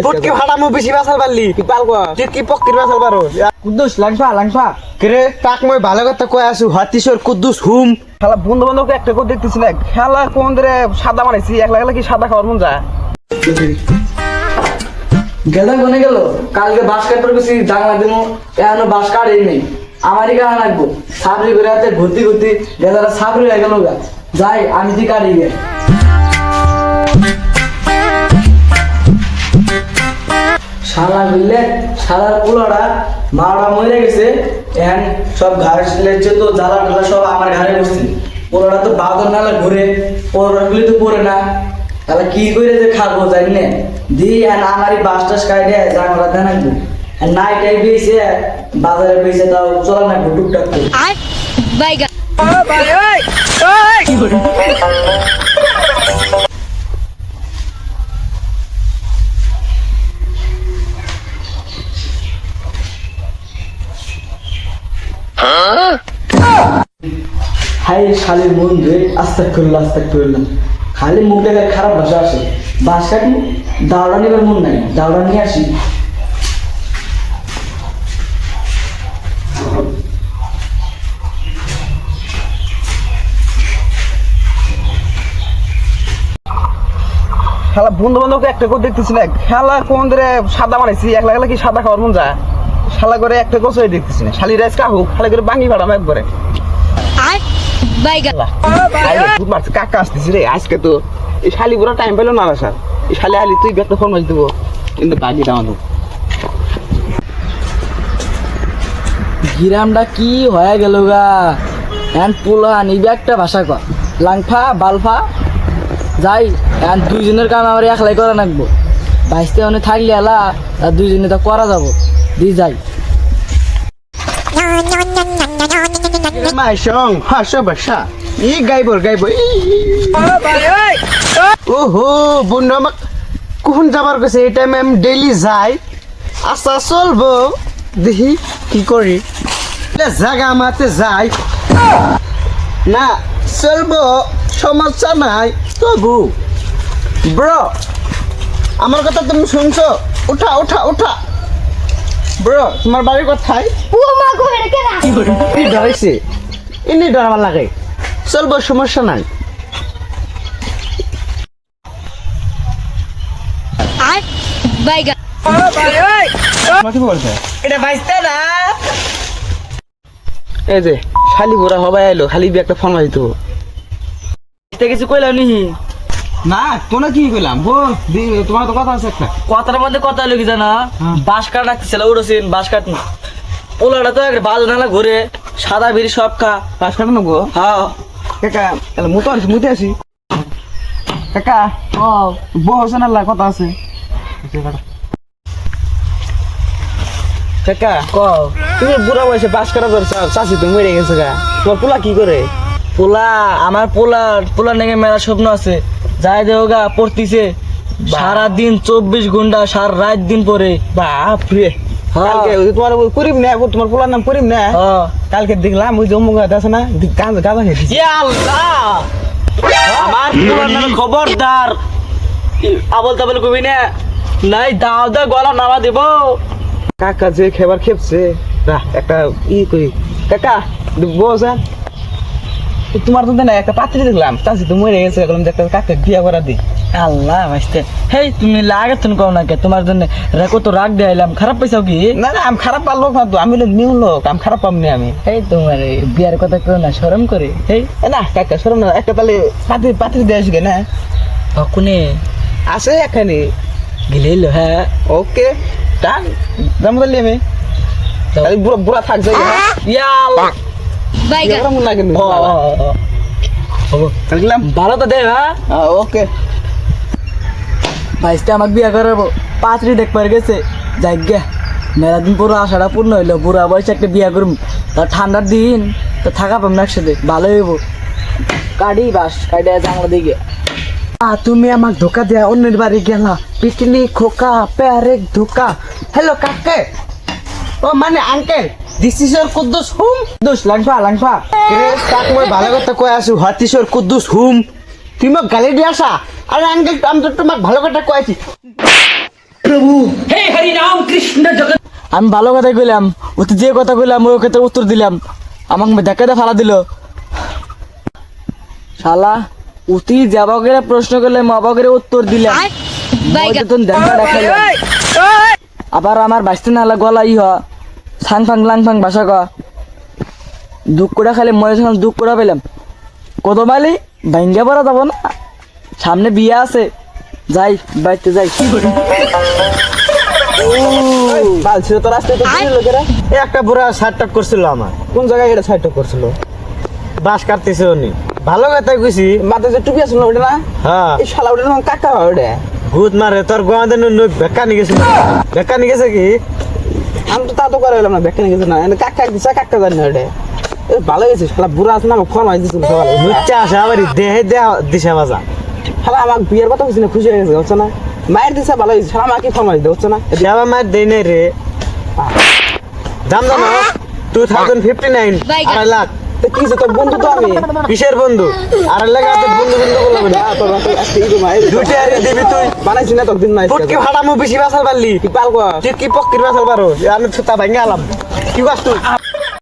পটকি ভাড়া মু বেশি বাসাল পারলি তুই পালকো তুই কি পক্কির বাসাল পারো কুদ্দুস লাংফা রে কাক মই ভালো কথা কই আসু হাতিশোর কুদ্দুস হুম খেলা বন্ধু বান্ধবকে একটা করে দেখতেছি না খেলা কোন ধরে সাদা বানাইছি একলা একলা কি সাদা খাওয়ার মন যায় গেদা কোনে গেল কালকে বাস কাটবার গেছি ডাংলা দিমু এখনো বাস কাটেই নেই আমারই গান লাগবো সাবরি করে হাতে ঘুরতে ঘুরতে গেদারা সাবরি হয়ে গেল গা যাই আমি তুই কাটি গে শালা বুঝলে শালার পোলাটা মারা মরে গেছে এখন সব ঘাড় লেগছে তো জ্বালা ঢালা সব আমার ঘাড়ে বসছে পোলাটা তো বাদর নালা ঘুরে পড়াগুলি তো পড়ে না তাহলে কি করে যে খাবো জানি না দি আর আমারই বাস টাস কাটে জাংলা দেন একদম নাইটাই বেয়েছে বাজারে বেয়েছে তাও চলা না টুকটাক করে হাই শালির মন রে আস্তাগফিরুল্লাহ খালি মুখ দেখে খারাপ ভাষা আসে বাস কাটি দাওড়া নেবার মন নাই দাওড়া নিয়ে আসি খেলা বন্ধু বান্ধবকে একটা করে দেখতেছি না খেলা কোন ধরে সাদা বানাইছি একলা একলা কি সাদা খাওয়ার মন যায় শালা করে একটা গোছাই দেখতেছি না শালি রাইস কাহুক খালি করে বাঙ্গি ভাড়াম একবারে কাকা আসতেছি রে আজকে তো এই শালি পুরো টাইম পেলো না স্যার এই শালি আলি তুই একটা ফোন মাছ দেবো কিন্তু বাগিটা আমাদের গিরামটা কি হয়ে গেল গা এখন পোলা নিবে একটা ভাষা কর লাংফা বালফা যাই এখন দুইজনের কাম আমার একলাই করা নাকবো বাইশতে অনেক থাকলে এলা আর দুইজনে তা করা যাবো দি যাই মাইসং হাসা বাসা ই গাইবর ওহো বন্ধু আমাক কখন যাবার গেছে এই টাইমে আমি ডেইলি যাই আচ্ছা চলবো দেখি কি করি জায়গা আমাতে যাই না চলবো সমস্যা নাই তবু ব্রো আমার কথা তুমি শুনছো উঠা উঠা উঠা ব্রো তোমার বাড়ি কোথায় কি ডরাইছে এমনি ডরাবার লাগে চলবো সমস্যা নাই এটা বাইসতে না এই যে শালি বুড়া হবাই এলো খালি একটা ফোন মারি তো কিছু কইলাম নি না তোনা কি কইলাম তোমার তো কথা আছে একটা কথার মধ্যে কথা হলো কি জানা বাস কাট রাখতেছিল উড়োছিন বাস কাট ওলাটা তো একটা বাজ নালা ঘুরে সাদা বিড়ি সব খা পাস কাটা নেবো হ্যাঁ কাকা তাহলে মুতে আসি কাকা ও বসে না কথা আছে কাকা তুমি বুড়া বয়সে বাস কাটা ধরছ চাষি তো মরে গেছে গা তোমার পোলা কি করে পোলা আমার পোলা নেগে মেলা স্বপ্ন আছে যাই দেও গা পড়তিছে সারাদিন 24 ঘন্টা সারা রাত দিন পরে বাপ রে কালকে তোমার করিম না তোমার পোলার নাম করিম না কালকে দেখলাম ওই জম্মু আছে না গাঁজা গাঁজা খেয়েছি আমার পোলার নামে খবরদার আবল তাবল কবি না নাই দাও দা গলা নামা দেব কাকা যে খেবার খেপছে একটা করি কাকা বস তোমার তো না একটা পাত্রী দেখলাম চাষি তো মরে গেছে একটা কাকে বিয়া করা দি আল্লাহ ভাইস্তে হেই তুমি লাগে তুমি কও না কে তোমার জন্য কত রাগ দেয়াইলাম খারাপ পাইছাও কি না না আমি খারাপ পারলো না তো আমি নিউ লোক আমি খারাপ পাবনি আমি এই তোমার বিয়ার কথা কেউ না শরম করে এই না কাকা শরম না একটা তাহলে পাত্রী দিয়ে আসবে না কোনে আছে এখানে গেলে হ্যাঁ ওকে টান দাম বললি আমি তাহলে বুড়া থাক যাই ভালো তো দে হ্যাঁ ওকে ভাইসটা আমাকে বিয়া করাবো পাত্রী দেখবার গেছে যাই গে মেলা দিন পুরো আশাটা পূর্ণ হইলো বুড়া বয়সে একটা বিয়া করুম তা ঠান্ডার দিন তো থাকা পাম না একসাথে ভালো হইব কাটি বাস কাটে জানলা দিকে তুমি আমাকে ধোকা দেয়া অন্যের বাড়ি গেলা পিকনিক খোকা প্যারেক ধোকা হ্যালো কাকে ও মানে uncle this is your Kuddus hmm Kuddus লাংফা রে কাক মই ভালো কথা কই আসু হাতিস ইওর কুদ্দুস হুম তুমি গালি দিয়ে আসা আরে আঙ্কেল আমি তো তোমাকে ভালো কথা কইছি हे हरि राम कृष्ण जगत আমি ভালো কথাই কইলাম, ও তো যে কথা কইলাম ওই কথা উত্তর দিলাম, আমাকে দেখা দিয়ে ফালা দিল। শালা উতি যাবাগের প্রশ্ন করলে মাবাগের উত্তর দিলাম, মইতে তো দেখা দেখাইলাম। আবার আমার বাইসতে নালা গলা ই হ সাং ফাং লাং ফাং ভাষা ক দুঃখ করে খালি মনে সঙ্গে দুঃখ করে পেলাম। কত মাইলি ভাঙ্গা পড়া যাব না, সামনে বিয়ে আছে, যাই বাইতে যাই। বাল ছিল তো রাস্তায় তো লোকেরা এই একটা বুড়া সাইড করছিল আমার। কোন জায়গায় এটা সাইড করছিল? বাস কাটতেছে উনি, ভালো কথাই কইছি। মাথায় যে টুপি আছে না ওটা না, হ্যাঁ এই শালা ওটা না কাকা হয় ওটা। ভূত মারে তোর গোয়াদের বেকা নিয়ে গেছিল। বেকা নিয়ে গেছে কি? আমি তো তা তো করে এলাম না, ব্যাখ্যা নিয়ে গেছে না, কাকা দিছে কাকা জানি না ওটা। ভালো গেছে শালা বুড়া আছে না, আমাকে ফোন হয়ে দিছিল সকালে। লুচ্চা আসে আবার দেহে দেয়া দিশা বাজা। শালা আমাকে বিয়ের কথা বুঝি না, খুশি হয়ে গেছে হচ্ছে না, মায়ের দিছে ভালো হয়েছে, শালা আমাকে ফোন হয়ে হচ্ছে না। দেওয়া মায়ের দেই নাই রে। দাম জানো 2059 আড়াই লাখ। তো কি হয়েছে, তোর বন্ধু তো আমি। কিসের বন্ধু? আড়াই লাখ আছে বন্ধু বন্ধু করলাম না। তোর আজকে ঈদ মাই দুইটা আর দিবি তুই। বানাইছি না তোর দিন নাই পুটকি ভাড়া মু বেশি বাসাল পারলি। কি পাল কর তুই কি পক্কির বাসাল পারো? আমি ছুতা ভাঙ্গা আলাম। কি কাজ তুই?